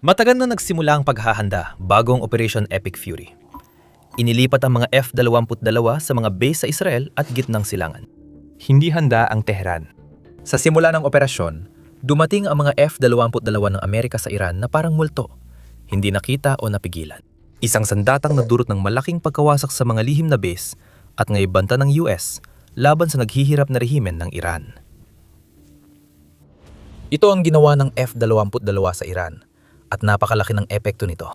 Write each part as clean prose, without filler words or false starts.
Matagal na nagsimula ang paghahanda bagong Operation Epic Fury. Inilipat ang mga F-22 sa mga base sa Israel at gitnang silangan. Hindi handa ang Tehran. Sa simula ng operasyon, dumating ang mga F-22 ng Amerika sa Iran na parang multo, hindi nakita o napigilan. Isang sandatang nagdulot ng malaking pagkawasak sa mga lihim na base at ngayong banta ng US laban sa naghihirap na rehimen ng Iran. Ito ang ginawa ng F-22 sa Iran at napakalaki ng epekto nito.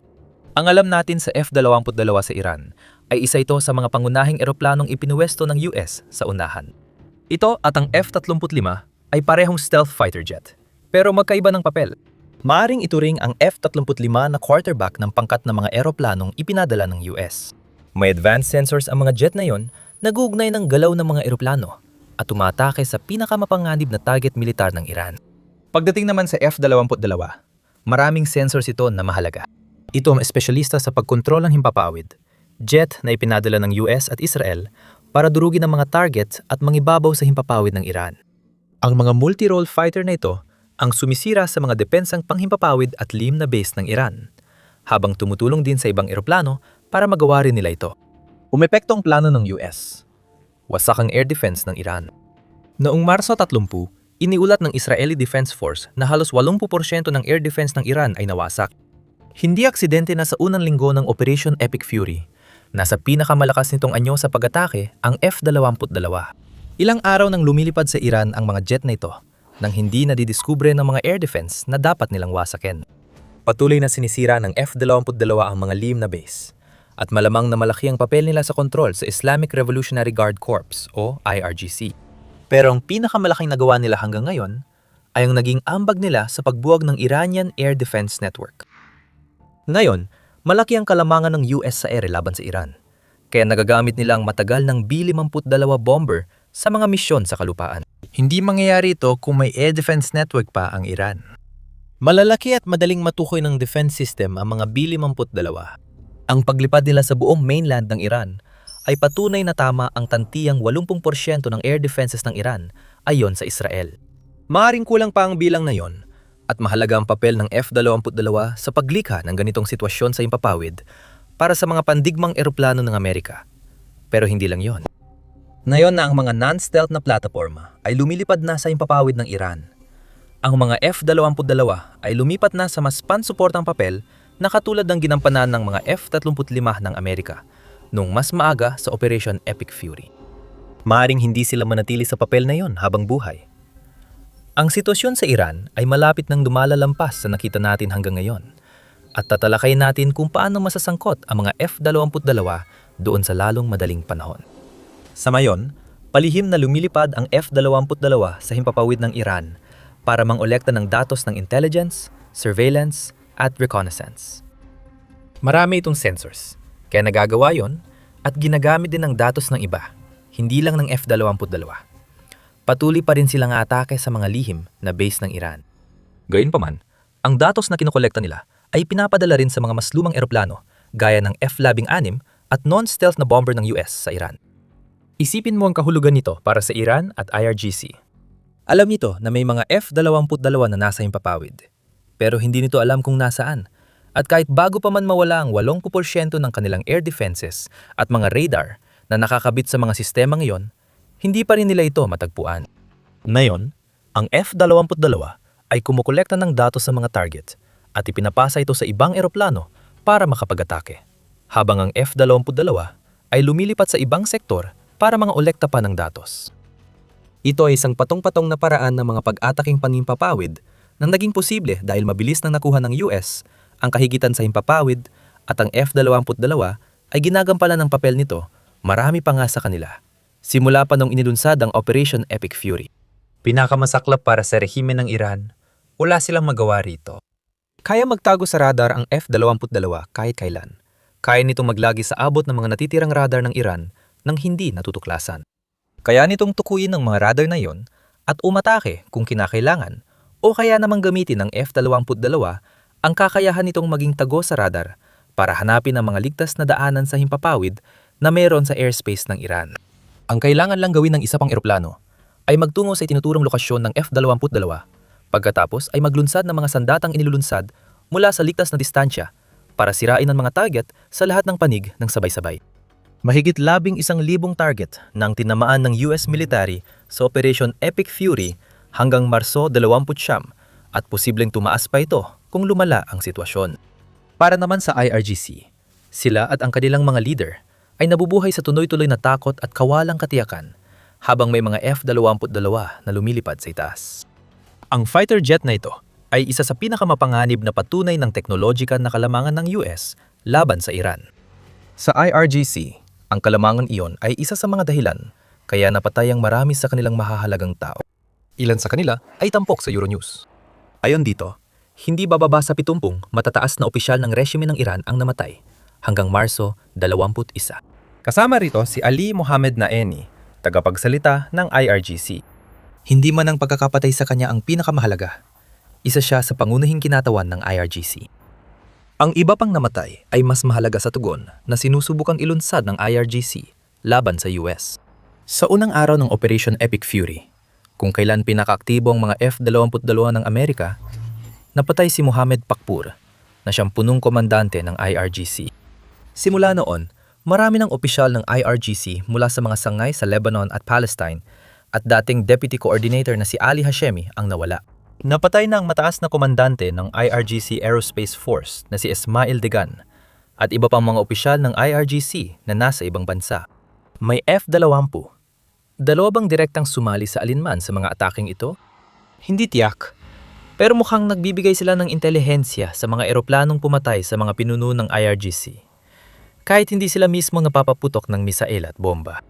Ang alam natin sa F-22 sa Iran ay isa ito sa mga pangunahing eroplanong ipinuwesto ng US sa unahan. Ito at ang F-35 ay parehong stealth fighter jet, pero magkaiba ng papel. Maaring ituring ang F-35 na quarterback ng pangkat ng mga eroplanong ipinadala ng US. May advanced sensors ang mga jet na yon na guugnay ng galaw ng mga eroplano at tumatake sa pinakamapanganib na target militar ng Iran. Pagdating naman sa F-22, maraming sensors ito na mahalaga. Ito ang espesyalista sa pagkontrol ng himpapawid, jet na ipinadala ng US at Israel para durugin ang mga targets at mangibabaw sa himpapawid ng Iran. Ang mga multi-role fighter na ito ang sumisira sa mga depensang panghimpapawid at lihim na base ng Iran, habang tumutulong din sa ibang eroplano para magawa rin nila ito. Umepekto ang plano ng US. Wasak ang air defense ng Iran. Noong Marso 30, iniulat ng Israeli Defense Force na halos 80% ng air defense ng Iran ay nawasak. Hindi aksidente na sa unang linggo ng Operation Epic Fury, nasa pinakamalakas nitong anyo sa pag-atake ang F-22. Ilang araw nang lumilipad sa Iran ang mga jet na ito nang hindi nadidiskubre ng mga air defense na dapat nilang wasakin. Patuloy na sinisira ng F-22 ang mga lihim na base at malamang na malaki ang papel nila sa kontrol sa Islamic Revolutionary Guard Corps o IRGC. Pero ang pinakamalaking nagawa nila hanggang ngayon ay ang naging ambag nila sa pagbuwag ng Iranian Air Defense Network. Ngayon, malaki ang kalamangan ng US sa ere laban sa Iran, kaya nagagamit nila ang matagal ng B-52 bomber sa mga misyon sa kalupaan. Hindi mangyayari ito kung may air defense network pa ang Iran. Malalaki at madaling matukoy ng defense system ang mga B-52. Ang paglipad nila sa buong mainland ng Iran ay patunay na tama ang tantiyang 80% ng air defenses ng Iran ayon sa Israel. Maaring kulang pa ang bilang na yon at mahalaga ang papel ng F-22 sa paglikha ng ganitong sitwasyon sa himpapawid para sa mga pandigmang eroplano ng Amerika. Pero hindi lang yon. Ngayon na ang mga non-stealth na plataporma ay lumilipad na sa himpapawid ng Iran. Ang mga F-22 ay lumipat na sa mas pansuportang papel na katulad ng ginampanan ng mga F-35 ng Amerika noong mas maaga sa Operation Epic Fury. Maaring hindi sila manatili sa papel na yon habang buhay. Ang sitwasyon sa Iran ay malapit nang lumalalampas sa nakita natin hanggang ngayon at tatalakay natin kung paano masasangkot ang mga F-22 doon sa lalong madaling panahon. Sa mayon, palihim na lumilipad ang F-22 sa himpapawid ng Iran para mangolekta ng datos ng intelligence, surveillance, at reconnaissance. Marami itong sensors, kaya nagagawa yon at ginagamit din ang datos ng iba, hindi lang ng F-22. Patuloy pa rin silang atake sa mga lihim na base ng Iran. Gayunpaman, ang datos na kinokolekta nila ay pinapadala rin sa mga mas lumang eroplano gaya ng F-16 at non-stealth na bomber ng US sa Iran. Isipin mo ang kahulugan nito para sa Iran at IRGC. Alam nito na may mga F-22 na nasa himpapawid, pero hindi nito alam kung nasaan. At kahit bago pa man mawala ang 80% ng kanilang air defenses at mga radar na nakakabit sa mga sistema ngayon, hindi pa rin nila ito matagpuan. Ngayon, ang F-22 ay kumukolekta ng datos sa mga target at ipinapasa ito sa ibang eroplano para makapag-atake, habang ang F-22 ay lumilipat sa ibang sektor para mga olekta pa ng datos. Ito ay isang patong-patong na paraan ng mga pag-ataking panhimpapawid na naging posible dahil mabilis nang nakuha ng US ang kahigitan sa himpapawid at ang F-22 ay ginagampanan ng papel nito marami pa nga sa kanila. Simula pa nung inilunsad ang Operation Epic Fury. Pinakamasaklap para sa rehimen ng Iran, wala silang magawa rito. Kaya magtago sa radar ang F-22 kahit kailan. Kaya nitong maglagi sa abot ng mga natitirang radar ng Iran nang hindi natutuklasan. Kaya nitong tukuyin ng mga radar na yon at umatake kung kinakailangan o kaya namang gamitin ng F-22 ang kakayahan nitong maging tago sa radar para hanapin ang mga ligtas na daanan sa himpapawid na meron sa airspace ng Iran. Ang kailangan lang gawin ng isa pang eroplano ay magtungo sa itinuturong lokasyon ng F-22 pagkatapos ay maglunsad ng mga sandatang inilulunsad mula sa ligtas na distansya para sirain ang mga target sa lahat ng panig ng sabay-sabay. Mahigit 11,000 target nang tinamaan ng US military sa Operation Epic Fury hanggang Marso 29 at posibleng tumaas pa ito kung lumala ang sitwasyon. Para naman sa IRGC, sila at ang kanilang mga leader ay nabubuhay sa tuloy-tuloy na takot at kawalang katiyakan habang may mga F-22 na lumilipad sa itaas. Ang fighter jet na ito ay isa sa pinakamapanganib na patunay ng teknolojikal na kalamangan ng US laban sa Iran. Sa IRGC, ang kalamangan iyon ay isa sa mga dahilan kaya napatay ang marami sa kanilang mahahalagang tao. Ilan sa kanila ay tampok sa Euronews. Ayon dito, hindi bababa sa 70 matataas na opisyal ng rehime ng Iran ang namatay hanggang Marso 21. Kasama rito si Ali Mohammed Naeni, tagapagsalita ng IRGC. Hindi man ang pagkakapatay sa kanya ang pinakamahalaga. Isa siya sa pangunahing kinatawan ng IRGC. Ang iba pang namatay ay mas mahalaga sa tugon na sinusubukang ilunsad ng IRGC laban sa US. Sa unang araw ng Operation Epic Fury, kung kailan pinakaaktibo ang mga F-22 ng Amerika, napatay si Mohammed Pakpur na siyang punong komandante ng IRGC. Simula noon, marami ng opisyal ng IRGC mula sa mga sangay sa Lebanon at Palestine at dating Deputy Coordinator na si Ali Hashemi ang nawala. Napatay na ang mataas na komandante ng IRGC Aerospace Force na si Ismail Degan at iba pang mga opisyal ng IRGC na nasa ibang bansa. May F-20. Dalawa bang direktang sumali sa alinman sa mga ataking ito? Hindi tiyak. Pero mukhang nagbibigay sila ng intelihensya sa mga eroplanong pumatay sa mga pinuno ng IRGC. Kahit hindi sila mismo napapaputok ng misail at bomba.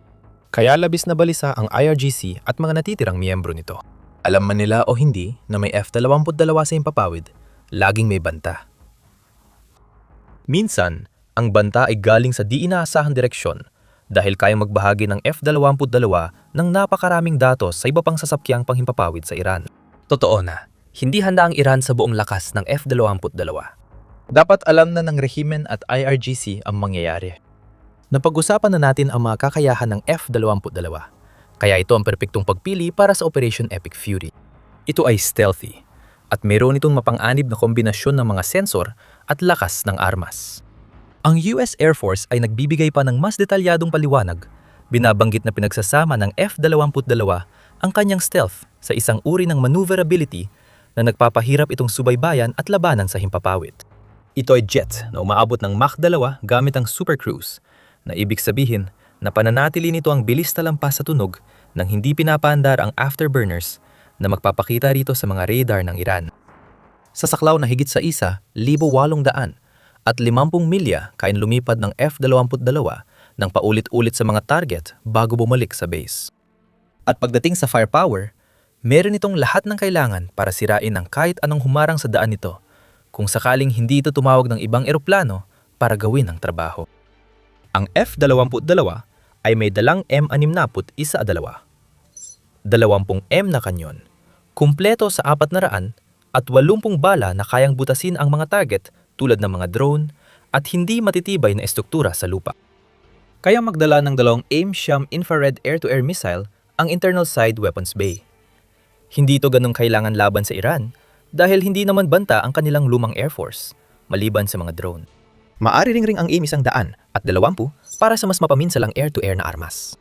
Kaya labis na balisa ang IRGC at mga natitirang miyembro nito. Alam man nila o hindi na may F-22 sa himpapawid, laging may banta. Minsan, ang banta ay galing sa di inaasahang direksyon dahil kayang magbahagi ng F-22 ng napakaraming datos sa iba pang sasakyang panghimpapawid sa Iran. Totoo na, hindi handa ang Iran sa buong lakas ng F-22. Dapat alam na ng rehimen at IRGC ang mangyayari. Napag-usapan na natin ang mga kakayahan ng F-22, kaya ito ang perpektong pagpili para sa Operation Epic Fury. Ito ay stealthy, at mayroon itong mapang-anib na kombinasyon ng mga sensor at lakas ng armas. Ang US Air Force ay nagbibigay pa ng mas detalyadong paliwanag, binabanggit na pinagsasama ng F-22 ang kanyang stealth sa isang uri ng maneuverability na nagpapahirap itong subaybayan at labanan sa himpapawid. Ito ay jet na umaabot ng Mach 2 gamit ang Super Cruise, na ibig sabihin na pananatili nito ang bilis talampas sa tunog nang hindi pinapaandar ang afterburners na magpapakita rito sa mga radar ng Iran. Sa saklaw na higit sa 1,800 at 50 milya kain lumipad ng F-22 nang paulit-ulit sa mga target bago bumalik sa base. At pagdating sa firepower, meron itong lahat ng kailangan para sirain ang kahit anong humarang sa daan nito kung sakaling hindi ito tumawag ng ibang eroplano para gawin ang trabaho. Ang F-22 ay may dalang M61A, 20M na kanyon, kumpleto sa 400 at 80 bala na kayang butasin ang mga target tulad ng mga drone at hindi matitibay na estruktura sa lupa. Kayang magdala ng dalawang AIM-SHAM infrared air-to-air missile ang internal side weapons bay. Hindi ito ganong kailangan laban sa Iran dahil hindi naman banta ang kanilang lumang Air Force, maliban sa mga drone. Maari ring ang AIM 100 at 20 para sa mas mapaminsalang air-to-air na armas.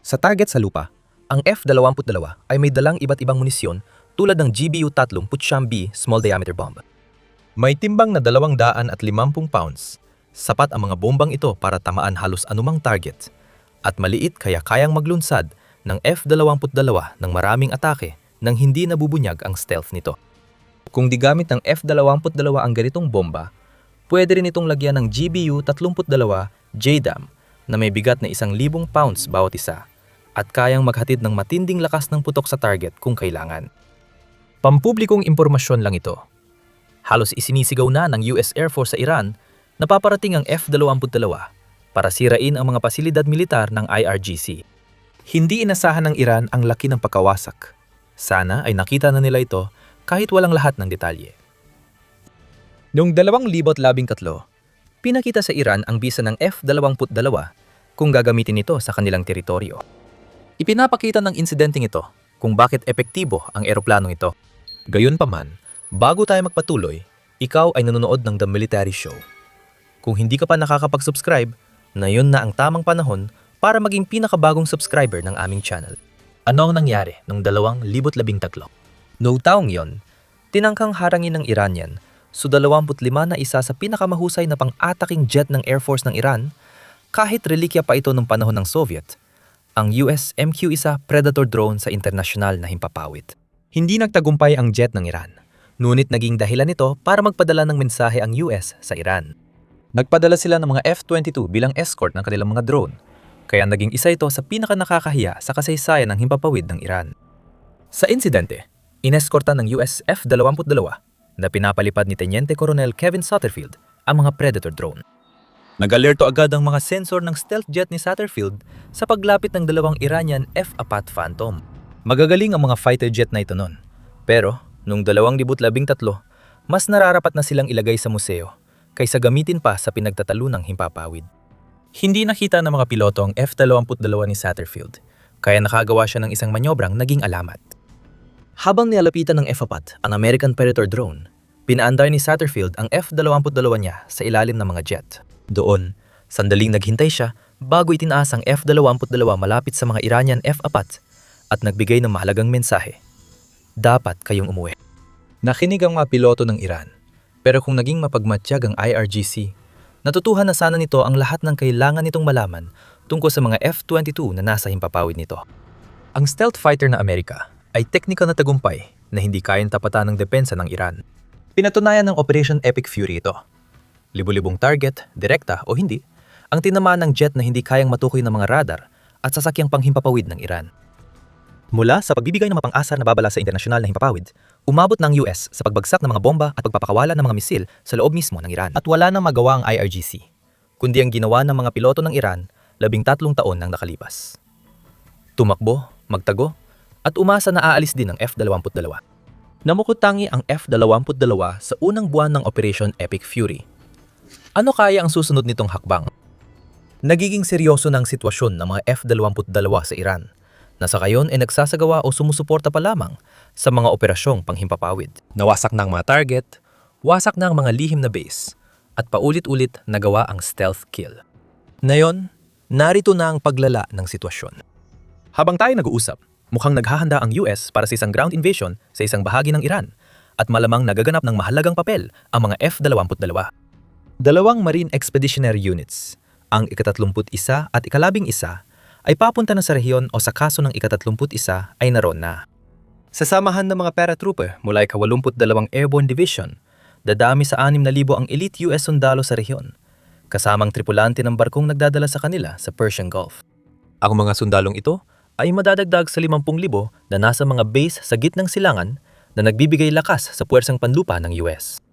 Sa target sa lupa, ang F-22 ay may dalang iba't ibang munisyon tulad ng GBU-30-B small diameter bomb. May timbang na 250 pounds. Sapat ang mga bombang ito para tamaan halos anumang target at maliit kaya kayang maglunsad ng F-22 ng maraming atake nang hindi nabubunyag ang stealth nito. Kung di gamit ng F-22 ang ganitong bomba, pwede rin itong lagyan ng GBU-32 JDAM na may bigat na 1,000 pounds bawat isa at kayang maghatid ng matinding lakas ng putok sa target kung kailangan. Pampublikong impormasyon lang ito. Halos isinisigaw na ng US Air Force sa Iran na paparating ang F-22 para sirain ang mga pasilidad militar ng IRGC. Hindi inasahan ng Iran ang laki ng pagkawasak. Sana ay nakita na nila ito kahit walang lahat ng detalye. Noong 2013, pinakita sa Iran ang bisa ng F-22 kung gagamitin ito sa kanilang teritoryo. Ipinapakita ng insidenteng ito kung bakit epektibo ang eroplanong ito. Gayunpaman, bago tayo magpatuloy, ikaw ay nanonood ng The Military Show. Kung hindi ka pa nakakapag-subscribe, na yun na ang tamang panahon para maging pinakabagong subscriber ng aming channel. Ano ang nangyari noong 2013? Noong taong yon, tinangkang harangin ng Iranian Su-25 na isa sa pinakamahusay na pang-ataking jet ng Air Force ng Iran, kahit relikya pa ito noong panahon ng Soviet, ang US MQ-1 Predator drone sa internasyonal na himpapawid. Hindi nagtagumpay ang jet ng Iran, ngunit naging dahilan nito para magpadala ng mensahe ang US sa Iran. Nagpadala sila ng mga F-22 bilang escort ng kanilang mga drone, kaya naging isa ito sa pinakanakakahiya sa kasaysayan ng himpapawid ng Iran. Sa insidente, ineskortan ng US F-22 na pinapalipad ni Teniente Colonel Kevin Satterfield ang mga Predator drone. Nag-alerto agad ang mga sensor ng stealth jet ni Satterfield sa paglapit ng dalawang Iranian F-4 Phantom. Magagaling ang mga fighter jet na ito noon. Pero, noong 2013, mas nararapat na silang ilagay sa museo kaysa gamitin pa sa pinagtatalunang himpapawid. Hindi nakita ng mga piloto ang F-22 ni Satterfield, kaya nakagawa siya ng isang manyobrang naging alamat. Habang nilalapitan ng F-4 ang American Predator drone, pinaandar ni Satterfield ang F-22 niya sa ilalim ng mga jet. Doon, sandaling naghintay siya bago itinaas ang F-22 malapit sa mga Iranian F-4 at nagbigay ng mahalagang mensahe. Dapat kayong umuwi. Nakinig ang mga piloto ng Iran, pero kung naging mapagmatyag ang IRGC, natutuhan na sana nito ang lahat ng kailangan nitong malaman tungkol sa mga F-22 na nasa himpapawid nito. Ang stealth fighter na Amerika ay teknikal na tagumpay na hindi kayang tapatan ng depensa ng Iran. Pinatunayan ng Operation Epic Fury ito. Libu-libong target, direkta o hindi, ang tinamaan ng jet na hindi kayang matukoy ng mga radar at sasakyang panghimpapawid ng Iran. Mula sa pagbibigay ng mapang-asar na babala sa internasyonal na himpapawid, umabot ng US sa pagbagsak ng mga bomba at pagpapakawala ng mga misil sa loob mismo ng Iran. At wala nang magawa ang IRGC, kundi ang ginawa ng mga piloto ng Iran 13 taon nang nakalipas. Tumakbo, magtago, at umasa na aalis din ang F-22. Namukutangi ang F-22 sa unang buwan ng Operation Epic Fury. Ano kaya ang susunod nitong hakbang? Nagiging seryoso ng sitwasyon ng mga F-22 sa Iran, na sa ngayon ay nagsasagawa o sumusuporta pa lamang sa mga operasyong panghimpapawid. Nawasak na ang mga target, wasak na ang mga lihim na base, at paulit-ulit nagawa ang stealth kill. Ngayon, narito na ang paglala ng sitwasyon. Habang tayo nag-uusap, mukhang naghahanda ang US para sa isang ground invasion sa isang bahagi ng Iran at malamang nagaganap ng mahalagang papel ang mga F-22. Dalawang Marine Expeditionary Units, ang ika-31 at ika-11 ay papunta na sa rehiyon o sa kaso ng ika-31 ay naroon na. Sa samahan ng mga paratrooper mula ika-82 Airborne Division, dadami sa 6,000 ang elite US sundalo sa rehiyon, kasamang tripulante ng barkong nagdadala sa kanila sa Persian Gulf. Ang mga sundalong ito ay madadagdag sa 50,000 na nasa mga base sa gitnang silangan na nagbibigay lakas sa puwersang panlupa ng US.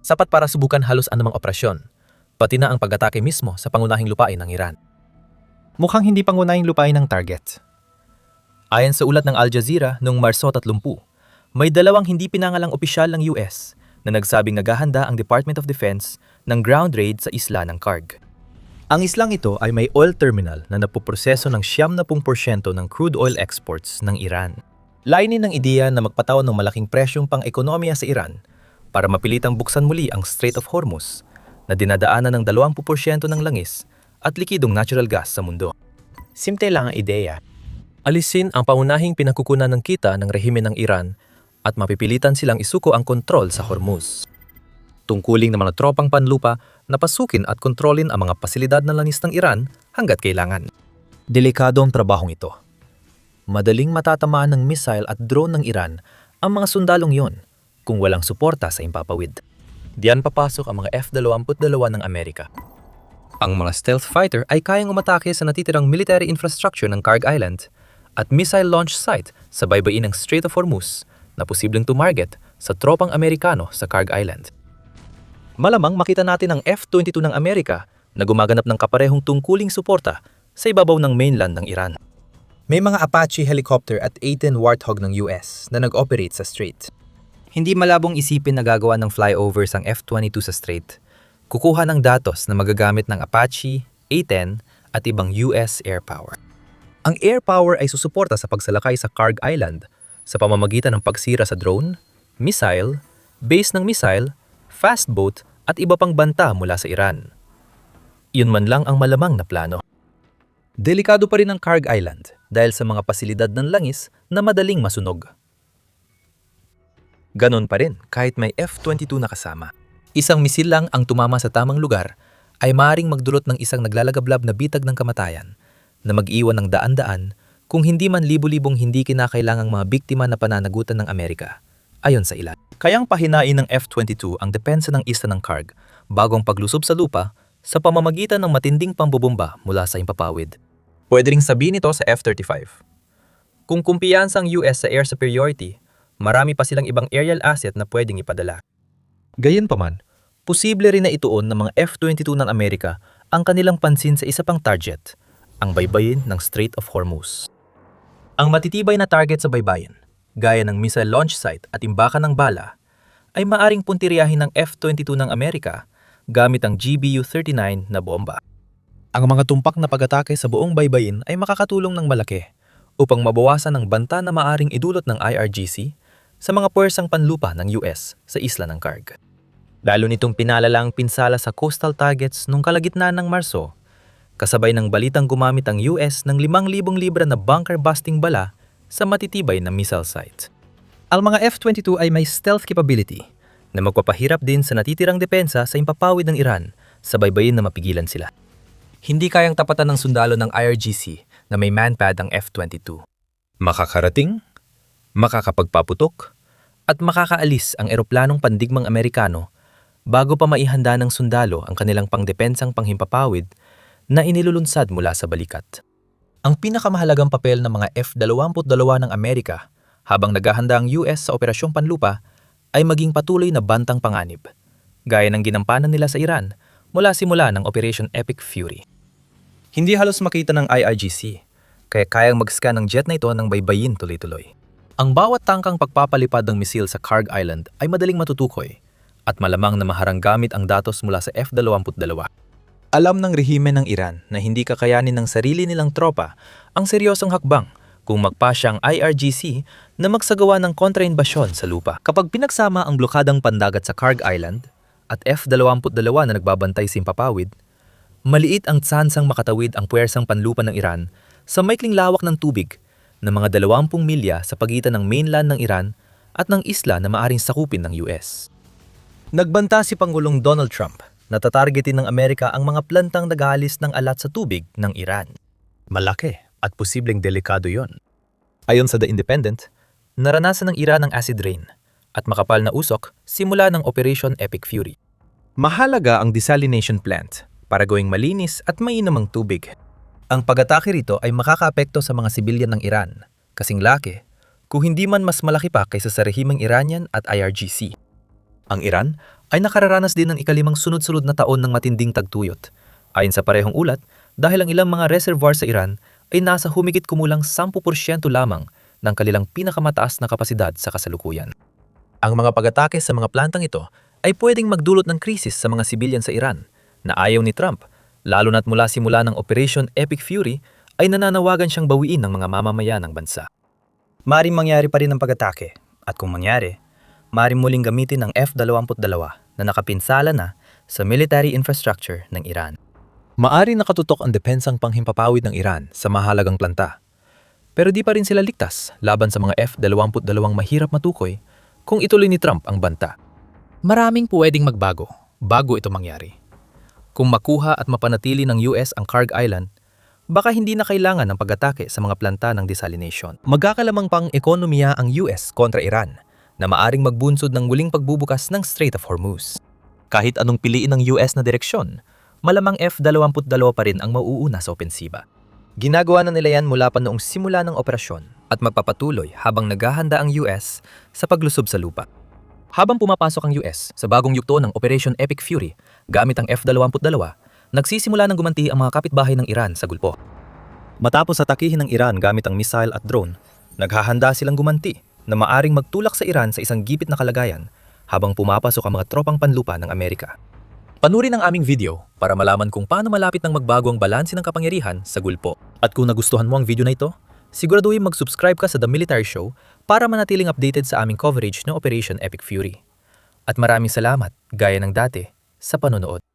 Sapat para subukan halos anumang operasyon, pati na ang pag-atake mismo sa pangunahing lupain ng Iran. Mukhang hindi pangunahing lupain ang target. Ayon sa ulat ng Al Jazeera noong Marso 30, may dalawang hindi pinangalang opisyal ng US na nagsabing naghahanda ang Department of Defense ng ground raid sa isla ng Karg. Ang islang ito ay may oil terminal na napoproseso ng 70% ng crude oil exports ng Iran. Layunin ng ideya na magpatawag ng malaking presyong pang-ekonomiya sa Iran para mapilitang buksan muli ang Strait of Hormuz na dinadaanan ng 20% ng langis at likidong natural gas sa mundo. Simple lang ang ideya. Alisin ang paunahing pinagkukunan ng kita ng rehimen ng Iran at mapipilitan silang isuko ang kontrol sa Hormuz. Tungkuling ng mga tropang panlupa na pasukin at kontrolin ang mga pasilidad ng langis ng Iran hanggat kailangan. Delikado ang trabahong ito. Madaling matatamaan ng missile at drone ng Iran ang mga sundalong yon kung walang suporta sa himpapawid. Diyan papasok ang mga F-22 ng Amerika. Ang mga stealth fighter ay kayang umatake sa natitirang military infrastructure ng Karg Island at missile launch site sa baybayin ng Strait of Hormuz na posibleng tumarget sa tropang Amerikano sa Karg Island. Malamang makita natin ang F-22 ng Amerika na gumaganap ng kaparehong tungkuling suporta sa ibabaw ng mainland ng Iran. May mga Apache helicopter at A-10 Warthog ng US na nag-operate sa strait. Hindi malabong isipin na gagawa ng flyovers ang F-22 sa strait. Kukuha ng datos na magagamit ng Apache, A-10 at ibang US air power. Ang air power ay susuporta sa pagsalakay sa Karg Island sa pamamagitan ng pagsira sa drone, missile, base ng missile, fast boat at iba pang banta mula sa Iran. Yun man lang ang malamang na plano. Delikado pa rin ang Kharg Island dahil sa mga pasilidad ng langis na madaling masunog. Ganon pa rin kahit may F-22 na kasama. Isang misil lang ang tumama sa tamang lugar ay maaaring magdulot ng isang naglalagablab na bitag ng kamatayan na mag-iwan ng daan-daan kung hindi man libu-libong hindi kinakailangang mga biktima na pananagutan ng Amerika, ayon sa ilan. Kayang pahinain ng F-22 ang depensa ng isla ng Kharg bagong paglusob sa lupa sa pamamagitan ng matinding pambubomba mula sa impapawid. Pwede ring sabihin ito sa F-35. Kung kumpiyansa ang US sa air superiority, marami pa silang ibang aerial asset na pwedeng ipadala. Gayunpaman, posible rin na ituon ng mga F-22 ng Amerika ang kanilang pansin sa isa pang target, ang baybayin ng Strait of Hormuz. Ang matitibay na target sa baybayin, gaya ng missile launch site at imbakan ng bala, ay maaring puntiryahin ng F-22 ng Amerika gamit ang GBU-39 na bomba. Ang mga tumpak na pag-atake sa buong baybayin ay makakatulong ng malaki upang mabawasan ang banta na maaring idulot ng IRGC sa mga puwersang panlupa ng US sa isla ng Kharg. Lalo nitong pinalala ang pinsala sa coastal targets nung kalagitnaan ng Marso, kasabay ng balitang gumamit ang US ng 5,000 libra na bunker-busting bala sa matitibay na missile site. Ang mga F-22 ay may stealth capability na magpapahirap din sa natitirang depensa sa impapawid ng Iran sa baybayin na mapigilan sila. Hindi kayang tapatan ng sundalo ng IRGC na may manpad ang F-22. Makakarating, makakapagpaputok, at makakaalis ang eroplanong pandigmang Amerikano bago pa maihanda ng sundalo ang kanilang pangdepensang panghimpapawid na inilulunsad mula sa balikat. Ang pinakamahalagang papel ng mga F-22 ng Amerika habang naghahanda ang US sa operasyong panlupa ay maging patuloy na bantang panganib, gaya ng ginampanan nila sa Iran mula simula ng Operation Epic Fury. Hindi halos makita ng IRGC, kaya kayang mag-scan ng jet na ito ng baybayin tuloy-tuloy. Ang bawat tangkang pagpapalipad ng misil sa Kharg Island ay madaling matutukoy at malamang na maharang gamit ang datos mula sa F-22. Alam ng rehimen ng Iran na hindi kakayanin ng sarili nilang tropa ang seryosong hakbang kung magpasya ang IRGC na magsagawa ng kontra-inbasyon sa lupa. Kapag pinagsama ang blokadang pandagat sa Kharg Island at F-22 na nagbabantay sa impapawid, maliit ang tsansang makatawid ang puwersang panlupa ng Iran sa maikling lawak ng tubig na mga 20 milya sa pagitan ng mainland ng Iran at ng isla na maaring sakupin ng US. Nagbanta si Pangulong Donald Trump na tatargetin ng Amerika ang mga plantang nag-aalis ng alat sa tubig ng Iran. Malaki at posibleng delikado yon. Ayon sa The Independent, naranasan ng Iran ang acid rain at makapal na usok simula ng Operation Epic Fury. Mahalaga ang desalination plant para gawing malinis at mainam ang tubig. Ang pag-atake rito ay makakaapekto sa mga sibilyan ng Iran, kasing laki, kung hindi man mas malaki pa kaysa sa rehimeng Iranian at IRGC. Ang Iran ay nakararanas din ng ikalimang sunod-sunod na taon ng matinding tagtuyot. Ayon sa parehong ulat, dahil ang ilang mga reservoir sa Iran ay nasa humigit kumulang 10% lamang ng kanilang pinakamataas na kapasidad sa kasalukuyan. Ang mga pag-atake sa mga plantang ito ay pwedeng magdulot ng krisis sa mga sibilyan sa Iran na ayaw ni Trump, lalo na't mula simula ng Operation Epic Fury ay nananawagan siyang bawiin ng mga mamamayan ng bansa. Maaring mangyari pa rin ang pag-atake at kung mangyari, maaring muling gamitin ang F-22 na nakapinsala na sa military infrastructure ng Iran. Maaring nakatutok ang depensang panghimpapawid ng Iran sa mahalagang planta. Pero di pa rin sila ligtas laban sa mga F-22 mahirap matukoy kung ituloy ni Trump ang banta. Maraming pwedeng magbago bago ito mangyari. Kung makuha at mapanatili ng US ang Kharg Island, baka hindi na kailangan ng pag-atake sa mga planta ng desalination. Magkakalamang pang ekonomiya ang US kontra Iran na maaring magbunsod ng muling pagbubukas ng Strait of Hormuz. Kahit anong piliin ng US na direksyon, malamang F-22 pa rin ang mauuna sa opensiba. Ginagawa na nila yan mula pa noong simula ng operasyon at magpapatuloy habang naghahanda ang US sa paglusob sa lupa. Habang pumapasok ang US sa bagong yugto ng Operation Epic Fury gamit ang F-22, nagsisimula ng gumanti ang mga kapitbahay ng Iran sa Gulpo. Matapos atakihin ng Iran gamit ang missile at drone, naghahanda silang gumanti na maaring magtulak sa Iran sa isang gipit na kalagayan habang pumapasok ang mga tropang panlupa ng Amerika. Panurin ang aming video para malaman kung paano malapit nang magbago ang balanse ng kapangyarihan sa Gulpo. At kung nagustuhan mo ang video na ito, siguraduhin mag-subscribe ka sa The Military Show para manatiling updated sa aming coverage ng Operation Epic Fury. At maraming salamat, gaya ng dati, sa panonood.